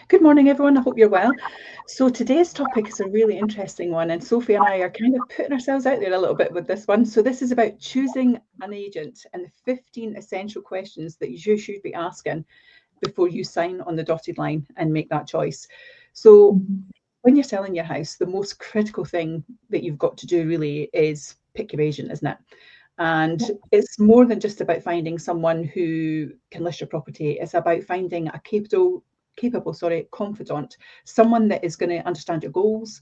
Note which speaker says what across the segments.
Speaker 1: Good morning, everyone. I hope you're well. So today's topic is a really interesting one, and Sophie and I are kind of putting ourselves out there a little bit with this one. So this is about choosing an agent and the 15 essential questions that you should be asking before you sign on the dotted line and make that choice. So when you're selling your house, the most critical thing that you've got to do really is pick your agent, isn't it? And it's more than just about finding someone who can list your property. It's about finding a capable confidant, someone that is going to understand your goals,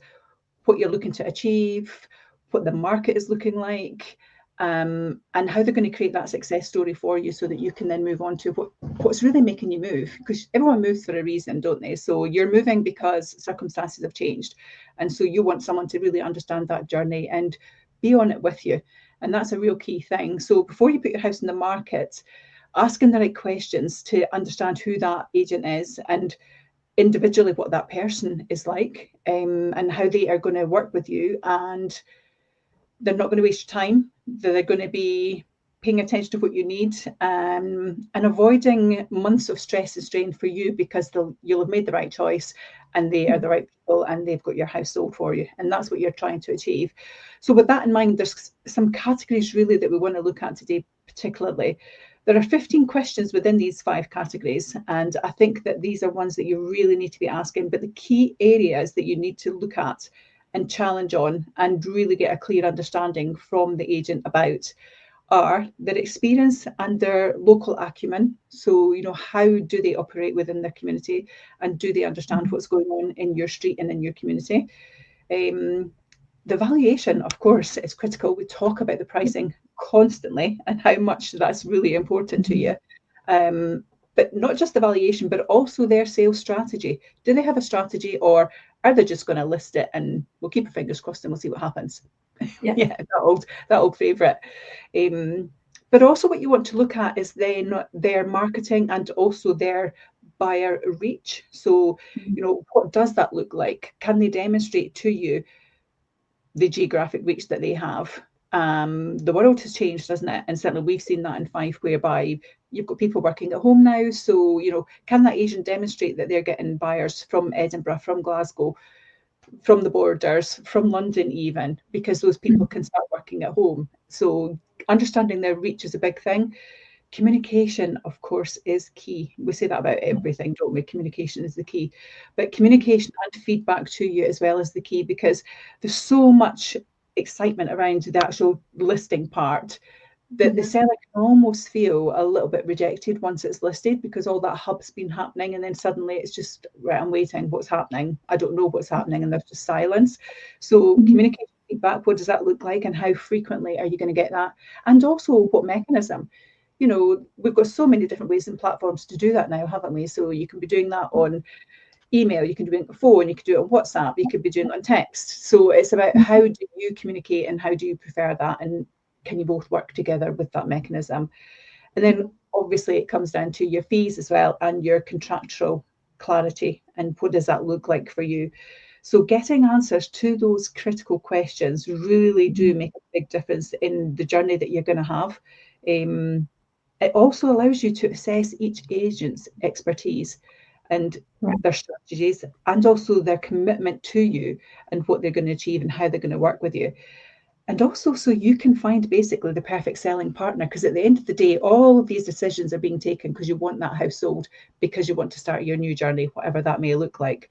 Speaker 1: what you're looking to achieve, what the market is looking like, and how they're going to create that success story for you so that you can then move on to what's really making you move. Because everyone moves for a reason, don't they? So you're moving because circumstances have changed. And so you want someone to really understand that journey and be on it with you. And that's a real key thing. So before you put your house in the market, asking the right questions to understand who that agent is and individually what that person is like, and how they are going to work with you, and they're not going to waste your time. They're going to be paying attention to what you need, and avoiding months of stress and strain for you because you'll have made the right choice and they are the right people and they've got your house sold for you, and that's what you're trying to achieve. So with that in mind, there's some categories really that we want to look at today particularly. There are 15 questions within these 5 categories, and I think that these are ones that you really need to be asking, but the key areas that you need to look at and challenge on and really get a clear understanding from the agent about are their experience and their local acumen. So, how do they operate within their community, and do they understand what's going on in your street and in your community? The valuation, of course, is critical. We talk about the pricing constantly and how much that's really important to you. But not just the valuation, but also their sales strategy. Do they have a strategy, or are they just going to list it and we'll keep our fingers crossed and we'll see what happens? Yeah, that old favourite. But also what you want to look at is then their marketing and also their buyer reach. So, what does that look like? Can they demonstrate to you the geographic reach that they have? The world has changed, hasn't it? And certainly we've seen that in Fife, whereby you've got people working at home now. So, can that agent demonstrate that they're getting buyers from Edinburgh, from Glasgow, from the borders, from London even, because those people can start working at home. So understanding their reach is a big thing. Communication, of course, is key. We say that about everything, don't we? Communication is the key. But communication and feedback to you as well is the key, because there's so much excitement around the actual listing part that the seller can almost feel a little bit rejected once it's listed, because all that hub's been happening, and then suddenly it's just, right, I'm waiting, what's happening? I don't know what's happening, and there's just silence. So communication, feedback, what does that look like, and how frequently are you going to get that? And also what mechanism? We've got so many different ways and platforms to do that now, haven't we? So you can be doing that on email, you can do it on phone, you can do it on WhatsApp, you could be doing it on text. So it's about how do you communicate and how do you prefer that, and can you both work together with that mechanism? And then obviously it comes down to your fees as well and your contractual clarity, and what does that look like for you? So getting answers to those critical questions really do make a big difference in the journey that you're going to have. It also allows you to assess each agent's expertise and their strategies, and also their commitment to you and what they're going to achieve and how they're going to work with you. And also so you can find basically the perfect selling partner, because at the end of the day, all of these decisions are being taken because you want that house sold, because you want to start your new journey, whatever that may look like.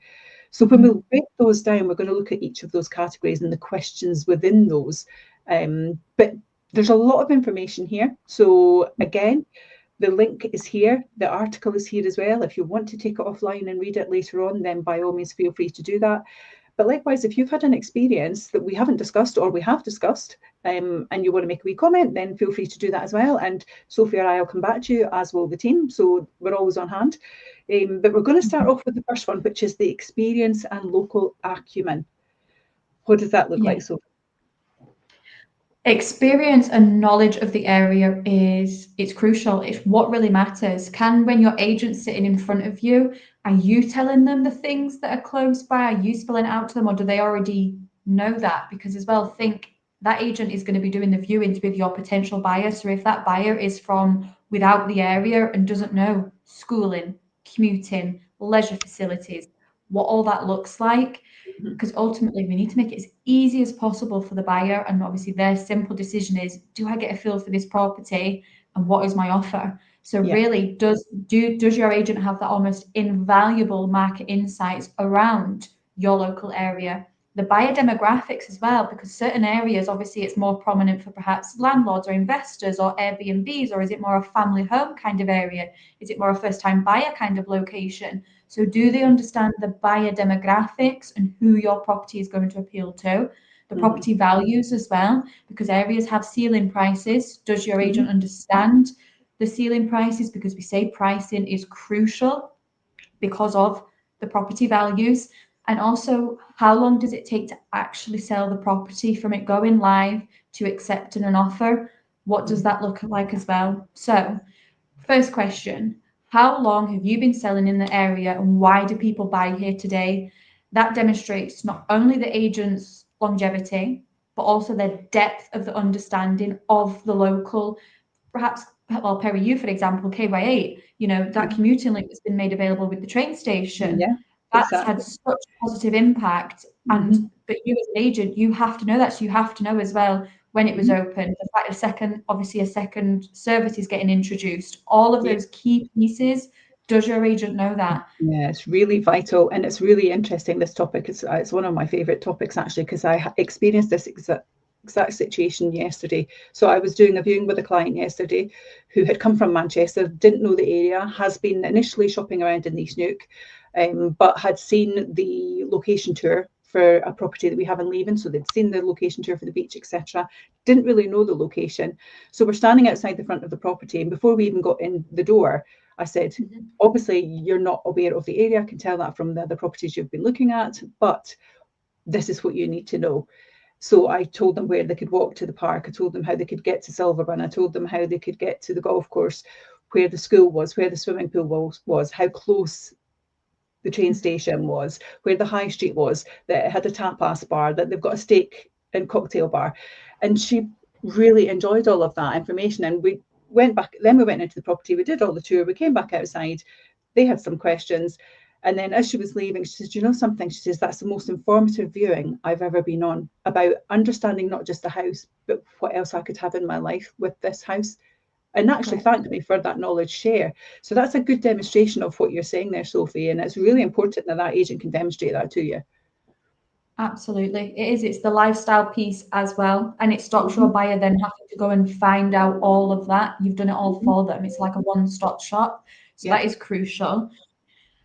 Speaker 1: So when we break those down, we're going to look at each of those categories and the questions within those. But there's a lot of information here. So again, the link is here. The article is here as well. If you want to take it offline and read it later on, then by all means, feel free to do that. But likewise, if you've had an experience that we haven't discussed or we have discussed, and you want to make a wee comment, then feel free to do that as well. And Sophie or I will come back to you, as will the team. So we're always on hand. But we're going to start off with the first one, which is the experience and local acumen. What does that look like, Sophie?
Speaker 2: Experience and knowledge of the area it's crucial. It's what really matters. When your agent's sitting in front of you, are you telling them the things that are close by? Are you spelling it out to them, or do they already know that? Because as well, think that agent is going to be doing the viewings with your potential buyer. So if that buyer is from without the area and doesn't know schooling, commuting, leisure facilities, what all that looks like.
Speaker 1: Mhm.
Speaker 2: Because ultimately we need to make it as easy as possible for the buyer. And obviously their simple decision is, do I get a feel for this property and what is my offer? So
Speaker 1: Yeah.
Speaker 2: really, does your agent have that almost invaluable market insights around your local area? The buyer demographics as well, because certain areas, obviously it's more prominent for perhaps landlords or investors or Airbnbs, or is it more a family home kind of area? Is it more a first time buyer kind of location? So do they understand the buyer demographics and who your property is going to appeal to? The property values as well, because areas have ceiling prices. Does your agent understand the ceiling prices? Because we say pricing is crucial because of the property values. And also, how long does it take to actually sell the property from it going live to accepting an offer? What does that look like as well? So, first question, how long have you been selling in the area and why do people buy here today? That demonstrates not only the agent's longevity, but also their depth of the understanding of the local, perhaps, well, Perrie, you, for example, KY8, that commuting link that's been made available with the train station,
Speaker 1: Yeah,
Speaker 2: that's had such a positive impact.
Speaker 1: Mhm.
Speaker 2: But you as an agent, you have to know that. So you have to know as well when it was open, the fact a second service is getting introduced, all of
Speaker 1: Yeah.
Speaker 2: those key pieces. Does your agent know that?
Speaker 1: Yeah, it's really vital, and it's really interesting. This topic it's one of my favorite topics actually, because I experienced this exact situation yesterday. So I was doing a viewing with a client yesterday who had come from Manchester, didn't know the area, has been initially shopping around in East Neuk, but had seen the location tour for a property that we have in Leven. So they'd seen the location tour for the beach, etc. Didn't really know the location. So we're standing outside the front of the property, and before we even got in the door, I said, obviously you're not aware of the area. I can tell that from the other properties you've been looking at, but this is what you need to know. So I told them where they could walk to the park. I told them how they could get to Silverburn. I told them how they could get to the golf course, where the school was, where the swimming pool was, how close the train station was, where the high street was, that it had a tapas bar, that they've got a steak and cocktail bar. And she really enjoyed all of that information. And we went back, then we went into the property, we did all the tour, we came back outside, they had some questions. And then as she was leaving, she says, "Do you know something?" She says, "That's the most informative viewing I've ever been on, about understanding not just the house, but what else I could have in my life with this house." And actually thanked me for that knowledge share. So that's a good demonstration of what you're saying there, Sophie. And it's really important that that agent can demonstrate that to you.
Speaker 2: Absolutely. It is. It's the lifestyle piece as well. And it stops your buyer then having to go and find out all of that. You've done it all for them. It's like a one-stop shop. So that is crucial.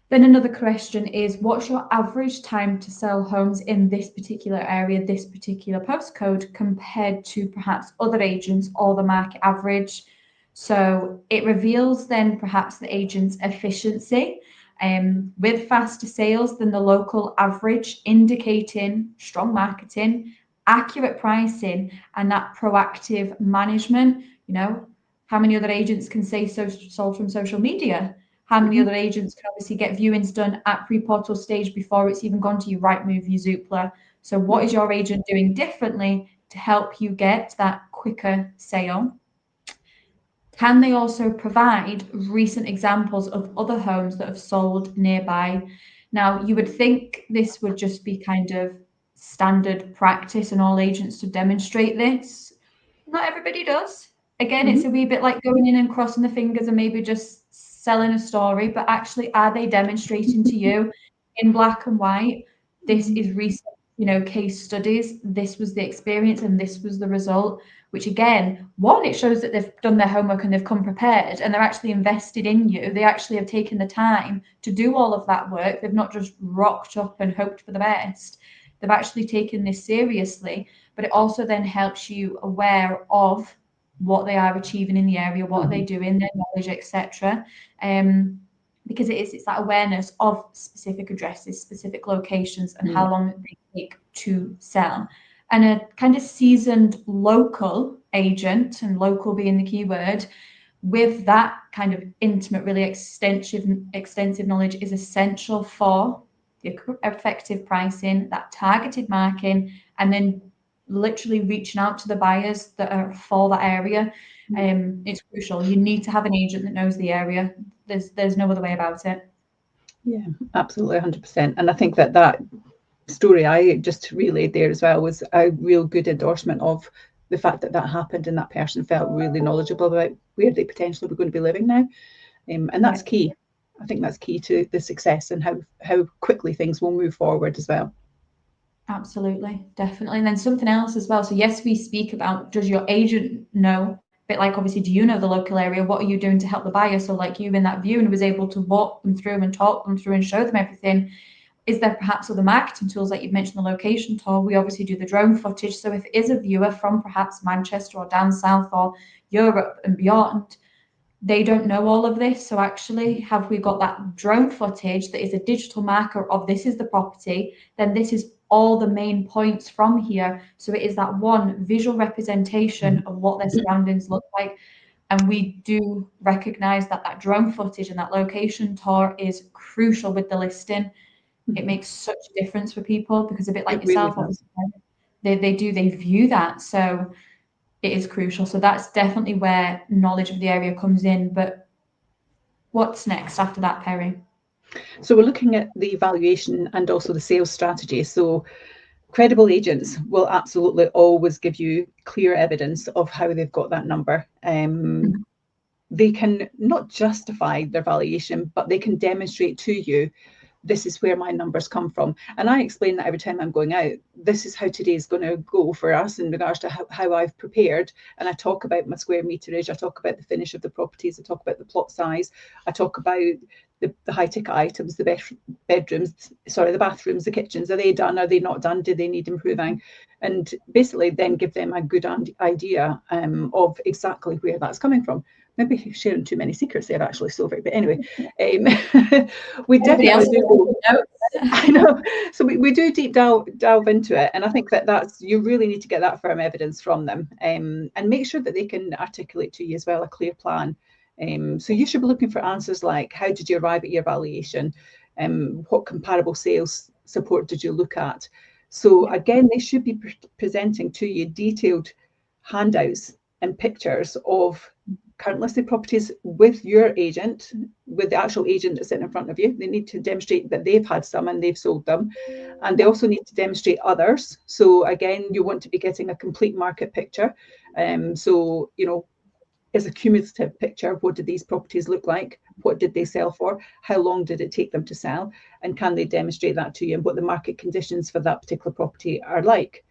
Speaker 2: Then another question is, what's your average time to sell homes in this particular area, this particular postcode, compared to perhaps other agents or the market average? So it reveals then perhaps the agent's efficiency with faster sales than the local average, indicating strong marketing, accurate pricing, and that proactive management. How many other agents can say sold from social media? How many other agents can obviously get viewings done at pre-portal stage before it's even gone to your Rightmove, your Zoopla? So what is your agent doing differently to help you get that quicker sale? Can they also provide recent examples of other homes that have sold nearby? Now, you would think this would just be kind of standard practice and all agents to demonstrate this. Not everybody does. Again, it's a wee bit like going in and crossing the fingers and maybe just selling a story, but actually, are they demonstrating to you in black and white? This is recent, case studies. This was the experience and this was the result, which again, one, it shows that they've done their homework and they've come prepared and they're actually invested in you. They actually have taken the time to do all of that work. They've not just rocked up and hoped for the best. They've actually taken this seriously, but it also then helps you aware of what they are achieving in the area, what are they doing, their knowledge, etc. Because it's that awareness of specific addresses, specific locations, and how long they take to sell. And a kind of seasoned local agent, and local being the key word, with that kind of intimate, really extensive knowledge is essential for the effective pricing, that targeted marketing, and then literally reaching out to the buyers that are for that area. It's crucial. You need to have an agent that knows the area. There's no other way about it.
Speaker 1: Yeah, absolutely, 100%. And I think that story I just relayed there as well was a real good endorsement of the fact that happened, and that person felt really knowledgeable about where they potentially were going to be living now. And that's key. I think that's key to the success and how quickly things will move forward as well.
Speaker 2: Absolutely, definitely. And then something else as well. So yes, we speak about, does your agent know? But like, obviously, do you know the local area? What are you doing to help the buyer? So like you in that view and was able to walk them through and talk them through and show them everything. Is there perhaps other marketing tools, like you've mentioned the location tour? We obviously do the drone footage. So if it is a viewer from perhaps Manchester or down south or Europe and beyond, they don't know all of this. So actually, have we got that drone footage that is a digital marker of this is the property, then this is all the main points from here. So it is that one visual representation of what their surroundings look like. And we do recognize that that drone footage and that location tour is crucial with the listing. It makes such a difference for people, because a bit like
Speaker 1: It really
Speaker 2: yourself,
Speaker 1: does.
Speaker 2: obviously, they view that. So it is crucial. So that's definitely where knowledge of the area comes in. But what's next after that, Perrie?
Speaker 1: So we're looking at the valuation and also the sales strategy. So credible agents will absolutely always give you clear evidence of how they've got that number. They can not justify their valuation, but they can demonstrate to you, this is where my numbers come from. And I explain that every time I'm going out. This is how today is going to go for us in regards to how I've prepared. And I talk about my square meterage, I talk about the finish of the properties, I talk about the plot size, I talk about the high ticket items, the bedrooms, sorry, the bathrooms, the kitchens. Are they done? Are they not done? Do they need improving? And basically then give them a good idea of exactly where that's coming from. Maybe sharing too many secrets there, actually, Sophie. But anyway, we definitely do. I know. So we do deep delve into it, and I think that's, you really need to get that firm evidence from them, and make sure that they can articulate to you as well a clear plan. So you should be looking for answers like, how did you arrive at your valuation? What comparable sales support did you look at? So again, they should be presenting to you detailed handouts and pictures of current listed properties with your agent, with the actual agent that's sitting in front of you. They need to demonstrate that they've had some and they've sold them. And they also need to demonstrate others. So again, you want to be getting a complete market picture. So, you know, is a cumulative picture of what did these properties look like? What did they sell for? How long did it take them to sell? And can they demonstrate that to you, and what the market conditions for that particular property are like?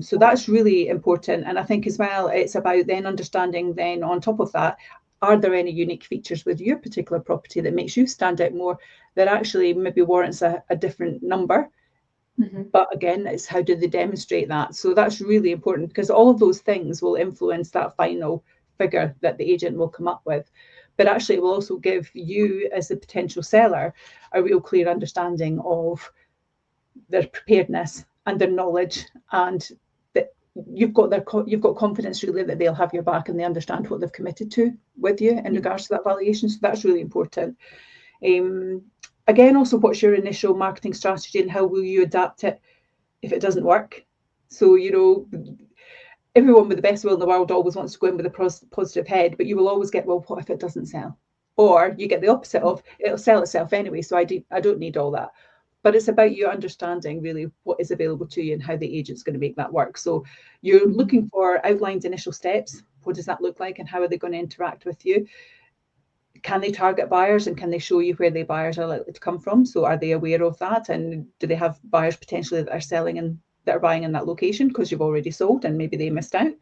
Speaker 1: So that's really important. And I think as well, it's about then understanding then on top of that, are there any unique features with your particular property that makes you stand out more, that actually maybe warrants a different number? But again, it's how do they demonstrate that? So that's really important, because all of those things will influence that final figure that the agent will come up with. But actually it will also give you as the potential seller a real clear understanding of their preparedness and their knowledge, and that you've got confidence really that they'll have your back and they understand what they've committed to with you in regards to that valuation. So that's really important. Again, also, what's your initial marketing strategy and how will you adapt it if it doesn't work? So, you know, everyone with the best will in the world always wants to go in with a positive head, but you will always get, well, what if it doesn't sell? Or you get the opposite of, it'll sell itself anyway, so I don't need all that. But it's about you understanding really what is available to you and how the agent's going to make that work. So you're looking for outlined initial steps. What does that look like and how are they going to interact with you? Can they target buyers, and can they show you where the buyers are likely to come from? So are they aware of that? And do they have buyers potentially that are selling and that are buying in that location because you've already sold and maybe they missed out?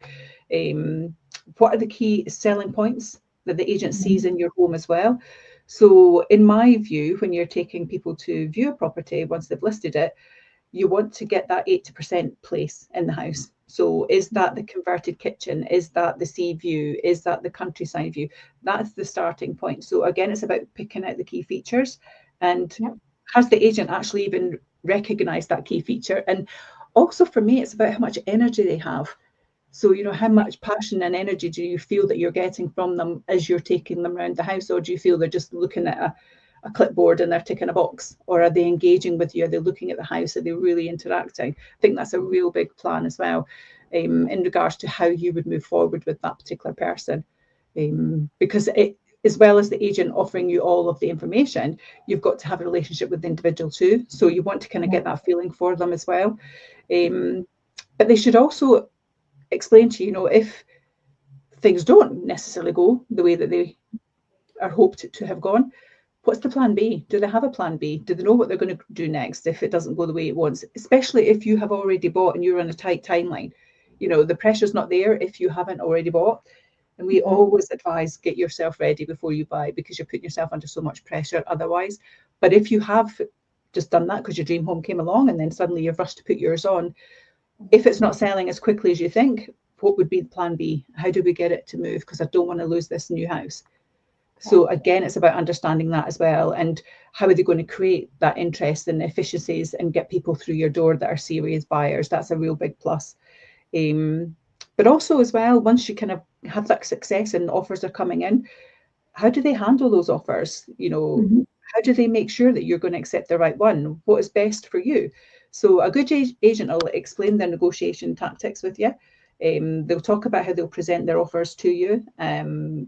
Speaker 1: What are the key selling points that the agent sees in your home as well? So in my view, when you're taking people to view a property once they've listed it, you want to get that 80% place in the house. So is that the converted kitchen? Is that the sea view? Is that the countryside view? That's the starting point. So again, it's about picking out the key features, and has the agent actually even recognized that key feature? And also for me, it's about how much energy they have. So, you know, how much passion and energy do you feel that you're getting from them as you're taking them around the house? Or do you feel they're just looking at a clipboard and they're ticking a box? Or are they engaging with you? Are they looking at the house? Are they really interacting? I think that's a real big plan as well, in regards to how you would move forward with that particular person. Because as well as the agent offering you all of the information, you've got to have a relationship with the individual too. So you want to kind of get that feeling for them as well. But they should also explain to you, if things don't necessarily go the way that they are hoped to have gone, what's the plan B? Do they have a plan B? Do they know what they're going to do next if it doesn't go the way it wants? Especially if you have already bought and you're on a tight timeline. The pressure's not there if you haven't already bought. And we always advise get yourself ready before you buy, because you're putting yourself under so much pressure otherwise. But if you have just done that because your dream home came along and then suddenly you've rushed to put yours on, if it's not selling as quickly as you think, what would be the plan B? How do we get it to move? Because I don't want to lose this new house. So again, it's about understanding that as well, and how are they going to create that interest and efficiencies and get people through your door that are serious buyers. That's a real big plus. But also as well, once you kind of have that success and offers are coming in, how do they handle those offers? How do they make sure that you're going to accept the right one? What is best for you? So a good agent will explain their negotiation tactics with you. They'll talk about how they'll present their offers to you.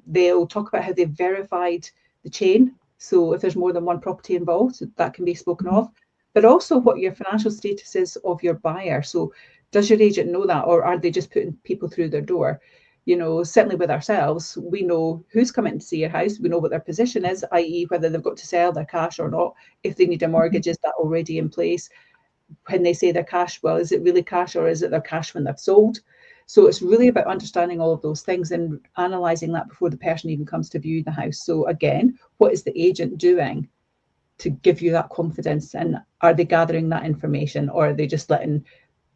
Speaker 1: They'll talk about how they've verified the chain. So if there's more than one property involved, that can be spoken of. But also what your financial status is of your buyer. So does your agent know that, or are they just putting people through their door? Certainly with ourselves, we know who's coming to see your house. We know what their position is, i.e. whether they've got to sell their cash or not. If they need a mortgage, is that already in place? When they say they're cash, well, is it really cash, or is it their cash when they've sold? So it's really about understanding all of those things and analysing that before the person even comes to view the house. So again, what is the agent doing to give you that confidence? And are they gathering that information, or are they just letting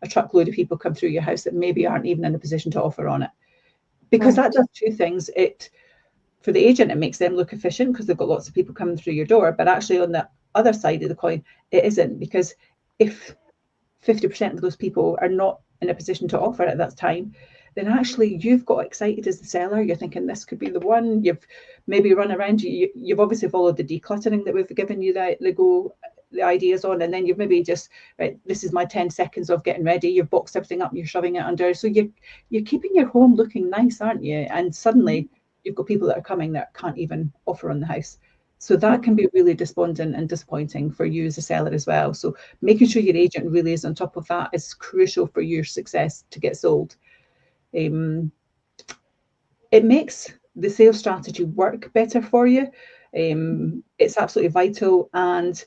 Speaker 1: a truckload of people come through your house that maybe aren't even in a position to offer on it? Because that does two things. For the agent, it makes them look efficient because they've got lots of people coming through your door. But actually on the other side of the coin, it isn't, because if 50% of those people are not in a position to offer at that time, then actually you've got excited as the seller. You're thinking this could be the one. You've maybe run around. You've obviously followed the decluttering that we've given you the ideas on, and then you've maybe just, right, this is my 10 seconds of getting ready. You've boxed everything up, you're shoving it under. So you're keeping your home looking nice, aren't you? And suddenly you've got people that are coming that can't even offer on the house. So that can be really despondent and disappointing for you as a seller as well. So making sure your agent really is on top of that is crucial for your success to get sold. It makes the sales strategy work better for you. It's absolutely vital. And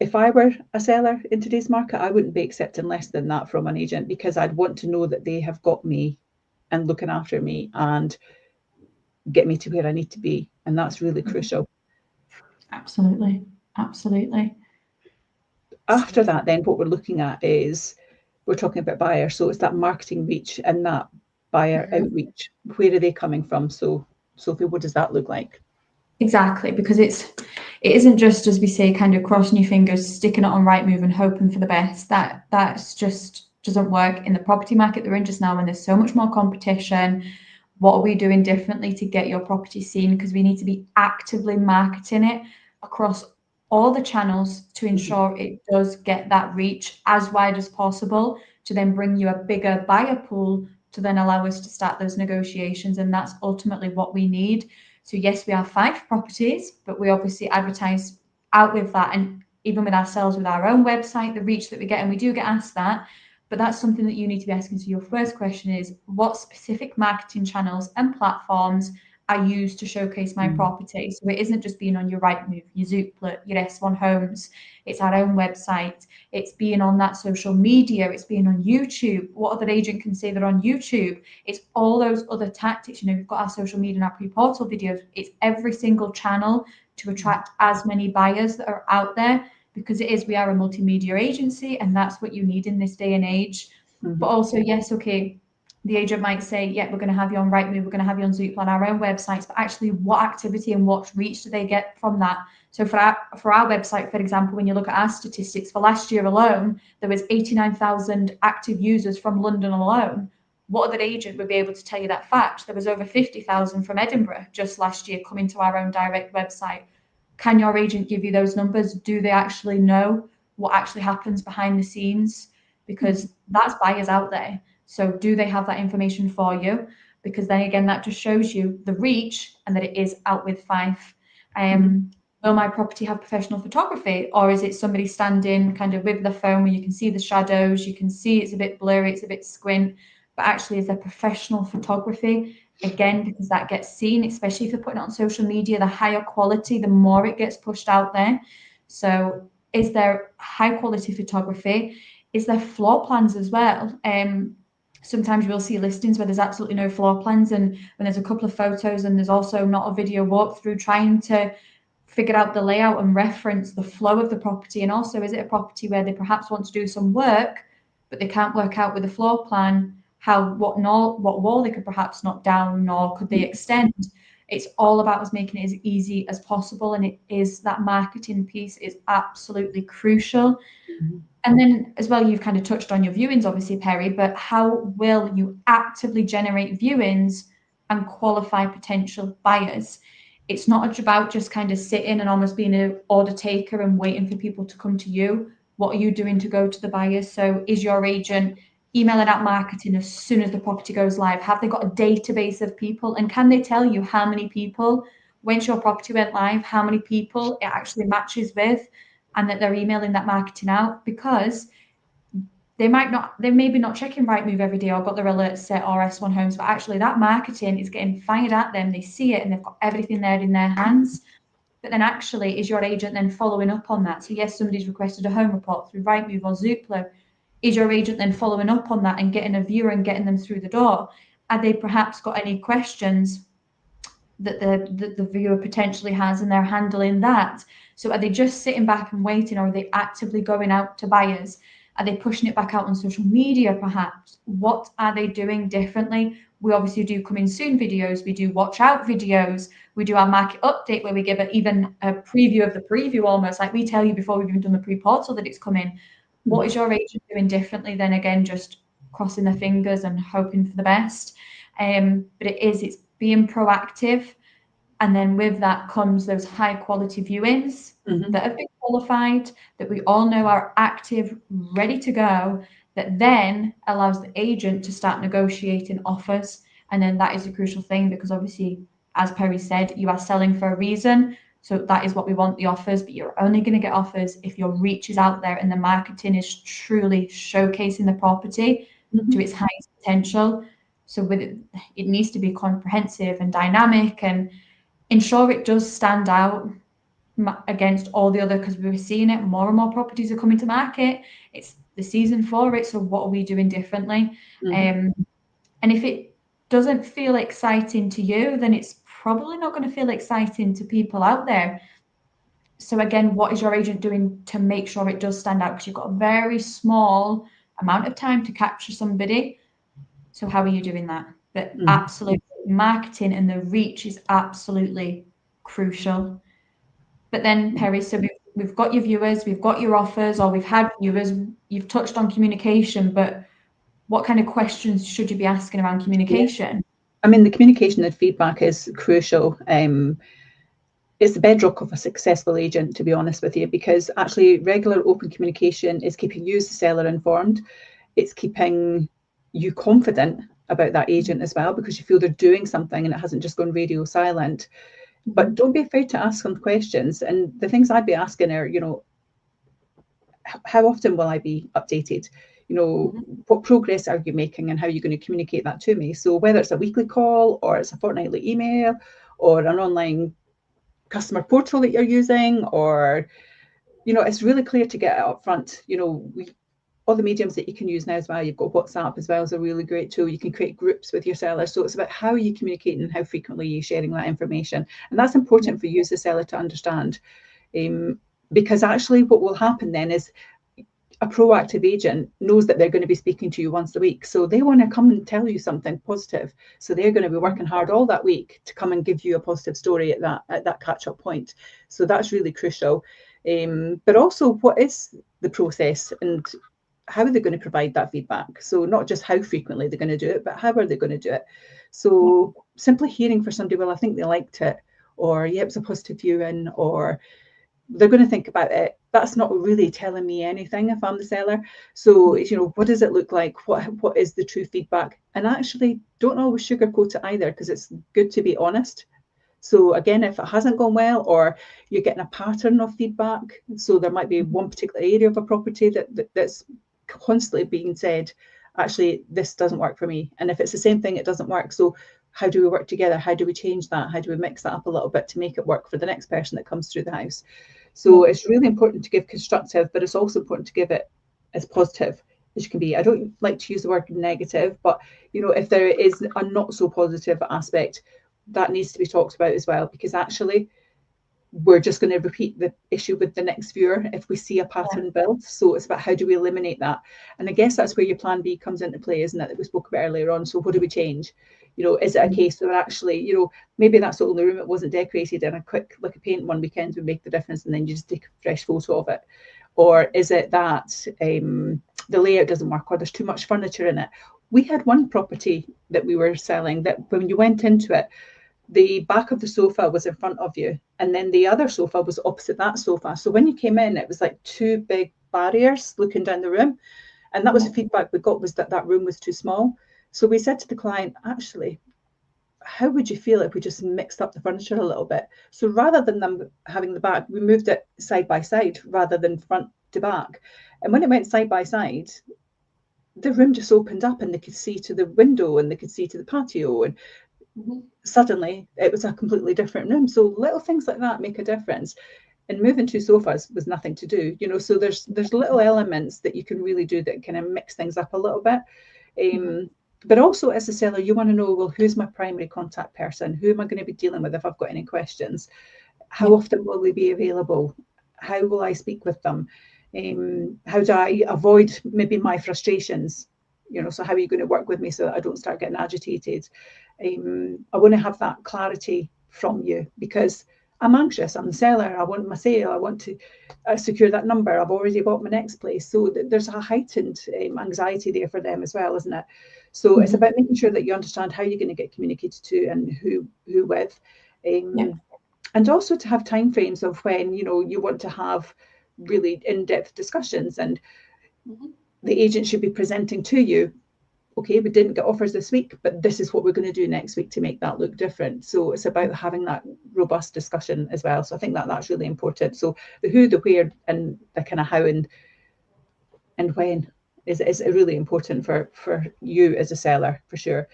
Speaker 1: if I were a seller in today's market, I wouldn't be accepting less than that from an agent, because I'd want to know that they have got me and looking after me and get me to where I need to be. And that's really crucial.
Speaker 2: Absolutely.
Speaker 1: After that, then what we're looking at is we're talking about buyers. So it's that marketing reach and that buyer outreach. Where are they coming from? So Sophie, what does that look like?
Speaker 2: Exactly, because it isn't just, as we say, kind of crossing your fingers, sticking it on Rightmove and hoping for the best. That's just doesn't work in the property market we're in just now, when there's so much more competition. What are we doing differently to get your property seen? Because we need to be actively marketing it across all the channels to ensure it does get that reach as wide as possible, to then bring you a bigger buyer pool to then allow us to start those negotiations. And that's ultimately what we need. So yes, we have 5 properties, but we obviously advertise out with that, and even with ourselves, with our own website, the reach that we get, and we do get asked that. But that's something that you need to be asking. So your first question is, what specific marketing channels and platforms are used to showcase my property? So it isn't just being on your Rightmove, your Zoopla, your S1 Homes. It's our own website. It's being on that social media. It's being on YouTube. What other agent can say they're on YouTube? It's all those other tactics. We've got our social media and our pre-portal videos. It's every single channel to attract as many buyers that are out there, because we are a multimedia agency, and that's what you need in this day and age. But also, yes, okay, the agent might say, yeah, we're going to have you on Rightmove, we're going to have you on Zoopla, on our own websites, but actually what activity and what reach do they get from that? So for our website, for example, when you look at our statistics for last year alone, there was 89,000 active users from London alone. What other agent would be able to tell you that fact? There was over 50,000 from Edinburgh just last year coming to our own direct website. Can your agent give you those numbers? Do they actually know what actually happens behind the scenes? Because that's buyers out there. So do they have that information for you? because then again, that just shows you the reach and that it is out with Fife. Will my property have professional photography, or is it somebody standing kind of with the phone where you can see the shadows, you can see it's a bit blurry, it's a bit squint, but actually is there professional photography? Again, because that gets seen, especially if you're putting it on social media, the higher quality, the more it gets pushed out there. So is there high quality photography? Is there floor plans as well? Sometimes we'll see listings where there's absolutely no floor plans, and when there's a couple of photos and there's also not a video walkthrough, trying to figure out the layout and reference the flow of the property. And also, is it a property where they perhaps want to do some work, but they can't work out with a floor plan what wall they could perhaps knock down, or could they extend? It's all about us making it as easy as possible, and it is that marketing piece is absolutely crucial. And then as well, you've kind of touched on your viewings, obviously, Perrie, but how will you actively generate viewings and qualify potential buyers? It's not about just kind of sitting and almost being an order taker and waiting for people to come to you. What are you doing to go to the buyers? So is your agent emailing out marketing as soon as the property goes live? Have they got a database of people? And can they tell you how many people, once your property went live, how many people it actually matches with, and that they're emailing that marketing out? Because they may be not checking Rightmove every day or got their alerts set or S1 Homes, but actually that marketing is getting fired at them. They see it and they've got everything there in their hands. But then actually, is your agent then following up on that? So yes, somebody's requested a home report through Rightmove or Zoopla. Is your agent then following up on that and getting a viewer and getting them through the door? Have they perhaps got any questions that the viewer potentially has, and they're handling that? So are they just sitting back and waiting, or are they actively going out to buyers? Are they pushing it back out on social media perhaps? What are they doing differently? We obviously do coming soon videos, we do watch out videos, we do our market update where we give even a preview of the preview, almost like we tell you before we've even done the pre-portal that it's coming. What is your agent doing differently than, again, just crossing their fingers and hoping for the best? But it's being proactive. And then with that comes those high quality viewings that have been qualified, that we all know are active, ready to go, that then allows the agent to start negotiating offers. And then that is a crucial thing, because obviously, as Perrie said, you are selling for a reason. So that is what we want, the offers, but you're only going to get offers if your reach is out there and the marketing is truly showcasing the property to its highest potential. So with it needs to be comprehensive and dynamic and ensure it does stand out against all the other, because we're seeing it, more and more properties are coming to market. It's the season for it. So what are we doing differently? And if it doesn't feel exciting to you, then it's probably not going to feel exciting to people out there. So again, what is your agent doing to make sure it does stand out? Because you've got a very small amount of time to capture somebody. So how are you doing that? But absolutely, marketing and the reach is absolutely crucial. But then, Perrie, so we've got your viewers, we've got your offers, or we've had viewers, you've touched on communication, but what kind of questions should you be asking around communication?
Speaker 1: Yeah. I mean, the communication and feedback is crucial. It's the bedrock of a successful agent, to be honest with you, because actually regular open communication is keeping you as the seller informed. It's keeping you confident about that agent as well, because you feel they're doing something and it hasn't just gone radio silent. But don't be afraid to ask them questions. And the things I'd be asking are, how often will I be updated? What progress are you making, and how are you going to communicate that to me? So whether it's a weekly call or it's a fortnightly email or an online customer portal that you're using, or, it's really clear to get it up front. All the mediums that you can use now as well. You've got WhatsApp as well as a really great tool. You can create groups with your sellers. So it's about how are you communicating and how frequently you're sharing that information. And that's important for you as a seller to understand. Because actually what will happen then is a proactive agent knows that they're going to be speaking to you once a week. So they want to come and tell you something positive. So they're going to be working hard all that week to come and give you a positive story at that catch-up point. So that's really crucial. But also, what is the process and how are they going to provide that feedback? So not just how frequently they're going to do it, but how are they going to do it? So simply hearing for somebody, well, I think they liked it, or yeah, it was a positive viewing, or they're going to think about it. That's not really telling me anything if I'm the seller. So, you know, what does it look like? What is the true feedback? And actually, don't always sugarcoat it either, because it's good to be honest. So again, if it hasn't gone well, or you're getting a pattern of feedback, so there might be one particular area of a property that's constantly being said, actually, this doesn't work for me. And if it's the same thing, it doesn't work. So how do we work together? How do we change that? How do we mix that up a little bit to make it work for the next person that comes through the house? So it's really important to give constructive, but it's also important to give it as positive as you can be. I don't like to use the word negative, but you know, if there is a not so positive aspect, that needs to be talked about as well, because actually we're just going to repeat the issue with the next viewer if we see a pattern build. So it's about how do we eliminate that? And I guess that's where your plan B comes into play, isn't it, that we spoke about earlier on. So what do we change? You know, is it a case where actually, you know, maybe that's the only room it wasn't decorated, and a quick lick of paint one weekend would make the difference, and then you just take a fresh photo of it? Or is it that the layout doesn't work, or there's too much furniture in it? We had one property that we were selling that when you went into it, the back of the sofa was in front of you, and then the other sofa was opposite that sofa. So when you came in, it was like two big barriers looking down the room. And that was the feedback we got, was that that room was too small. So we said to the client, actually, how would you feel if we just mixed up the furniture a little bit? So rather than them having the back, we moved it side by side rather than front to back. And when it went side by side, the room just opened up, and they could see to the window, and they could see to the patio, and suddenly it was a completely different room. So little things like that make a difference. And moving two sofas was nothing to do, you know. So there's little elements that you can really do that kind of mix things up a little bit. But also, as a seller, you want to know, well, who's my primary contact person? Who am I going to be dealing with if I've got any questions? How often will they be available? How will I speak with them? How do I avoid maybe my frustrations? You know, so how are you going to work with me so that I don't start getting agitated? I want to have that clarity from you, because I'm anxious. I'm the seller. I want my sale. I want to secure that number. I've already bought my next place. So there's a heightened anxiety there for them as well, isn't it? So it's about making sure that you understand how you're going to get communicated to and who with. And also to have timeframes of when, you know, you want to have really in-depth discussions, and the agent should be presenting to you, okay, we didn't get offers this week, but this is what we're going to do next week to make that look different. So it's about having that robust discussion as well. So I think that that's really important. So the who, the where, and the kind of how and when is really important for you as a seller, for sure.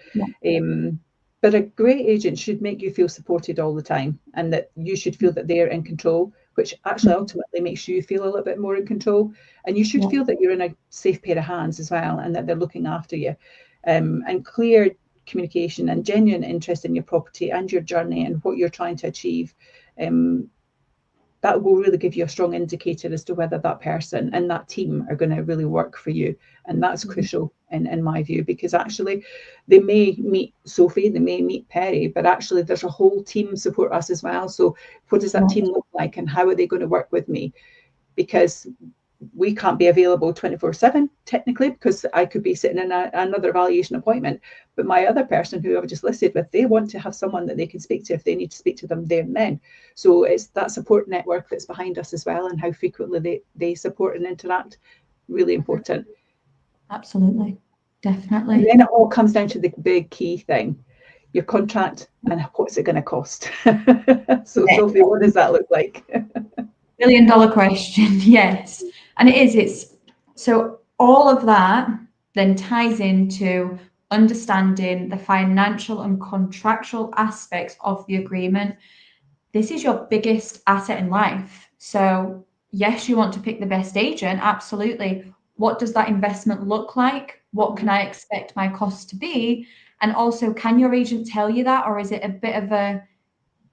Speaker 1: But a great agent should make you feel supported all the time, and that you should feel that they're in control, which actually ultimately makes you feel a little bit more in control. And you should feel that you're in a safe pair of hands as well, and that they're looking after you. And clear communication and genuine interest in your property and your journey and what you're trying to achieve, that will really give you a strong indicator as to whether that person and that team are going to really work for you. And that's crucial in my view, because actually they may meet Sophie, they may meet Perrie, but actually there's a whole team support us as well. So what does that team look like, and how are they going to work with me? Because we can't be available 24/7 technically, because I could be sitting in another valuation appointment, but my other person who I've just listed with, they want to have someone that they can speak to if they need to speak to them there and then. So it's that support network that's behind us as well, and how frequently they support and interact, really important.
Speaker 2: Absolutely, definitely.
Speaker 1: And then it all comes down to the big key thing, your contract and what's it going to cost. So Sophie, what does that look like?
Speaker 2: $1 billion question. Yes. And it's so all of that then ties into understanding the financial and contractual aspects of the agreement. This is your biggest asset in life. So yes, you want to pick the best agent, absolutely. What does that investment look like? What can I expect my costs to be? And also, can your agent tell you that, or is it a bit of a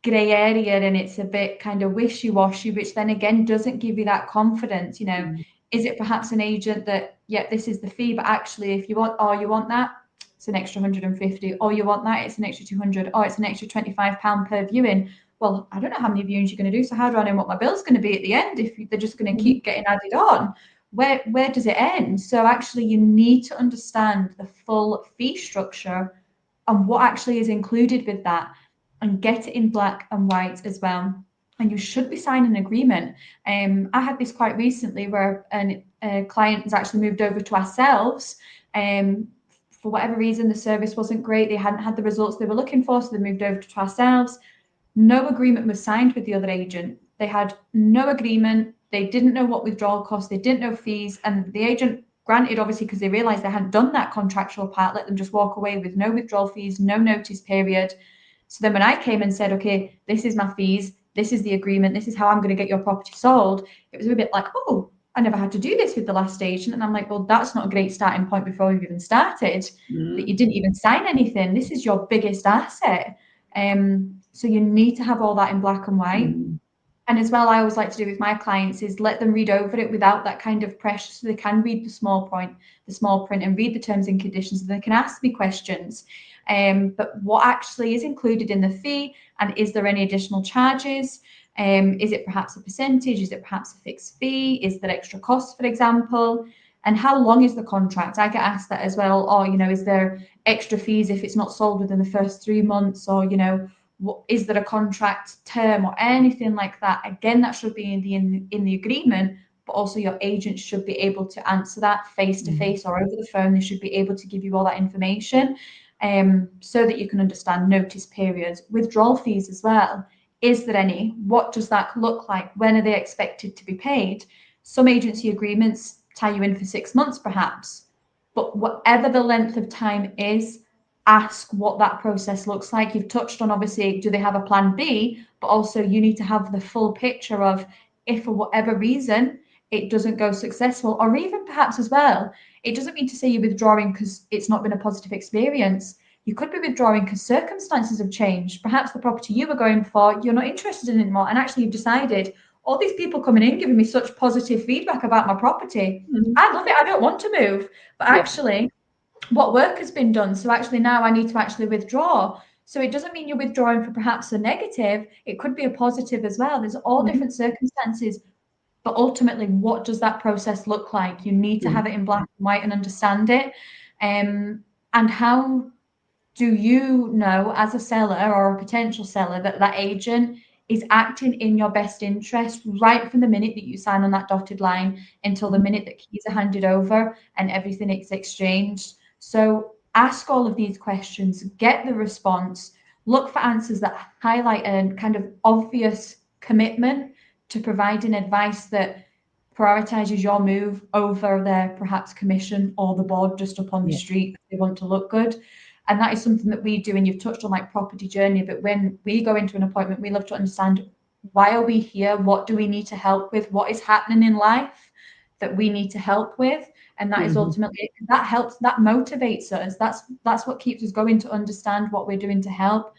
Speaker 2: grey area and it's a bit kind of wishy-washy, which then again doesn't give you that confidence? You know, is it perhaps an agent that, yeah, this is the fee, but actually if you want that, it's an extra 150, or you want that, it's an extra 200, or it's an extra £25 per viewing. Well, I don't know how many viewings you're going to do, so how do I know what my bill's going to be at the end if they're just going to keep getting added on? Where does it end? So actually you need to understand the full fee structure and what actually is included with that, and get it in black and white as well. and you should be signing an agreement. I had this quite recently where a client has actually moved over to ourselves. For whatever reason, the service wasn't great. They hadn't had the results they were looking for, so they moved over to ourselves. No agreement was signed with the other agent. They had no agreement. They didn't know what withdrawal costs. They didn't know fees. And the agent, granted, obviously, because they realised they hadn't done that contractual part, let them just walk away with no withdrawal fees, no notice period. So then when I came and said, okay, this is my fees, this is the agreement, this is how I'm going to get your property sold, it was a bit like, oh, I never had to do this with the last agent. And I'm like, well, that's not a great starting point before we've even started, that you didn't even sign anything. This is your biggest asset. So you need to have all that in black and white. And as well, I always like to do with my clients is let them read over it without that kind of pressure, so they can read the small print and read the terms and conditions, and they can ask me questions. But what actually is included in the fee, and is there any additional charges? Is it perhaps a percentage? Is it perhaps a fixed fee? Is there extra costs, for example? And how long is the contract? I get asked that as well. Or, is there extra fees if it's not sold within the first 3 months? Or, is there a contract term or anything like that? Again, that should be in the agreement, but also your agent should be able to answer that face to face or over the phone. They should be able to give you all that information, so that you can understand notice periods, withdrawal fees as well. Is there any? What does that look like? When are they expected to be paid? Some agency agreements tie you in for 6 months perhaps, but whatever the length of time is, ask what that process looks like. You've touched on, obviously, do they have a plan B? But also you need to have the full picture of, if for whatever reason it doesn't go successful, or even perhaps as well, it doesn't mean to say you're withdrawing because it's not been a positive experience. You could be withdrawing because circumstances have changed. Perhaps the property you were going for, you're not interested in it anymore, and actually you've decided, all these people coming in giving me such positive feedback about my property. I love it. I don't want to move. But actually, what work has been done? So actually now I need to actually withdraw. So it doesn't mean you're withdrawing for perhaps a negative. It could be a positive as well. There's all different circumstances. But ultimately, what does that process look like? You need to have it in black and white and understand it. And how do you know, as a seller or a potential seller, that that agent is acting in your best interest right from the minute that you sign on that dotted line until the minute that keys are handed over and everything is exchanged? So ask all of these questions, get the response, look for answers that highlight a kind of obvious commitment to providing advice that prioritizes your move over their perhaps commission or the board just up on the street if they want to look good. And that is something that we do. And you've touched on like property journey, but when we go into an appointment, we love to understand, why are we here? What do we need to help with? What is happening in life that we need to help with? And that is ultimately, that helps, that motivates us. That's what keeps us going, to understand what we're doing to help.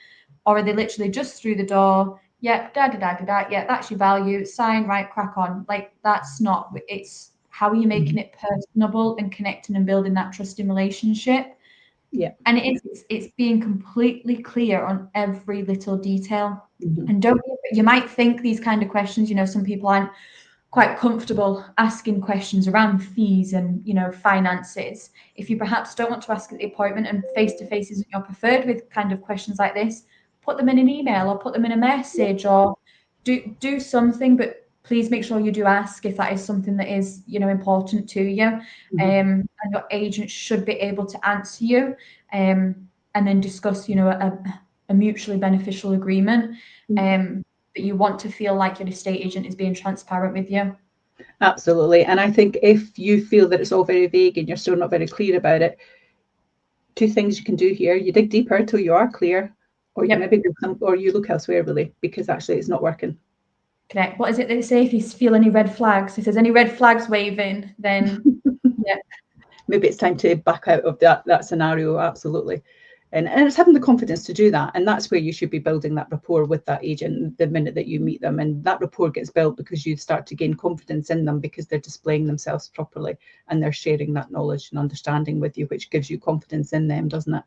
Speaker 2: Or are they literally just through the door? Yeah, yeah, that's your value, sign, right, crack on. Like, that's not, it's how are you making it personable and connecting and building that trusting relationship?
Speaker 1: Yeah.
Speaker 2: And it's being completely clear on every little detail. And you might think these kind of questions, some people aren't quite comfortable asking questions around fees and, finances. If you perhaps don't want to ask at the appointment and face-to-face isn't your preferred with kind of questions like this, put them in an email or put them in a message or do something, but please make sure you do ask if that is something that is, important to you. And your agent should be able to answer you, and then discuss, a mutually beneficial agreement. But you want to feel like your estate agent is being transparent with you.
Speaker 1: Absolutely. And I think if you feel that it's all very vague and you're still not very clear about it, 2 things you can do here. You dig deeper till you are clear, or you maybe you look elsewhere, really, because actually it's not working.
Speaker 2: Correct. What is it they say? If you feel any red flags, if there's any red flags waving, then
Speaker 1: maybe it's time to back out of that scenario. Absolutely. And it's having the confidence to do that. And that's where you should be building that rapport with that agent the minute that you meet them. And that rapport gets built because you start to gain confidence in them, because they're displaying themselves properly and they're sharing that knowledge and understanding with you, which gives you confidence in them, doesn't it?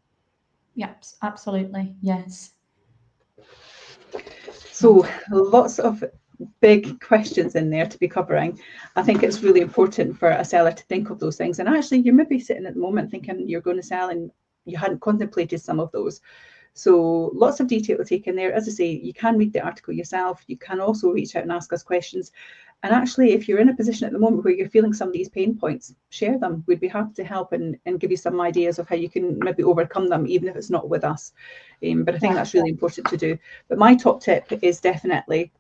Speaker 2: Yep, absolutely. Yes.
Speaker 1: So lots of big questions in there to be covering. I think it's really important for a seller to think of those things. And actually, you're maybe sitting at the moment thinking you're going to sell and you hadn't contemplated some of those. So lots of detail to take in there. As I say, you can read the article yourself. You can also reach out and ask us questions. And actually, if you're in a position at the moment where you're feeling some of these pain points, share them. We'd be happy to help and give you some ideas of how you can maybe overcome them, even if it's not with us. But I think that's really important to do. But my top tip is definitely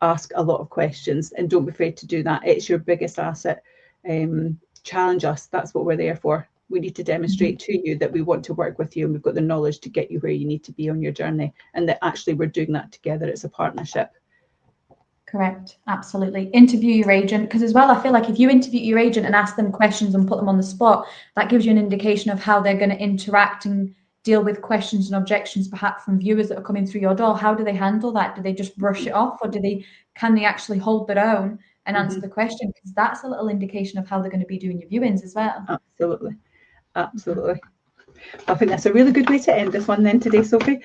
Speaker 1: ask a lot of questions, and don't be afraid to do that. It's your biggest asset. Challenge us. That's what we're there for. We need to demonstrate to you that we want to work with you and we've got the knowledge to get you where you need to be on your journey, and that actually we're doing that together. It's a partnership.
Speaker 2: Correct. Absolutely. Interview your agent, because as well, I feel like if you interview your agent and ask them questions and put them on the spot, that gives you an indication of how they're going to interact and deal with questions and objections, perhaps from viewers that are coming through your door. How do they handle that? Do they just brush it off, or can they actually hold their own and answer the question? Because that's a little indication of how they're going to be doing your viewings as well.
Speaker 1: Absolutely. Absolutely. I think that's a really good way to end this one then today, Sophie.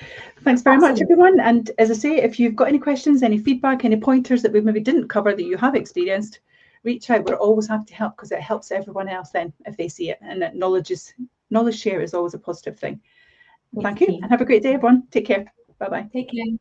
Speaker 1: Thanks very much, everyone. And as I say, if you've got any questions, any feedback, any pointers that we maybe didn't cover that you have experienced, reach out. We're always happy to help, because it helps everyone else then if they see it. And that knowledge share is always a positive thing. Thank you, and have a great day, everyone. Take care. Bye-bye.
Speaker 2: Take care.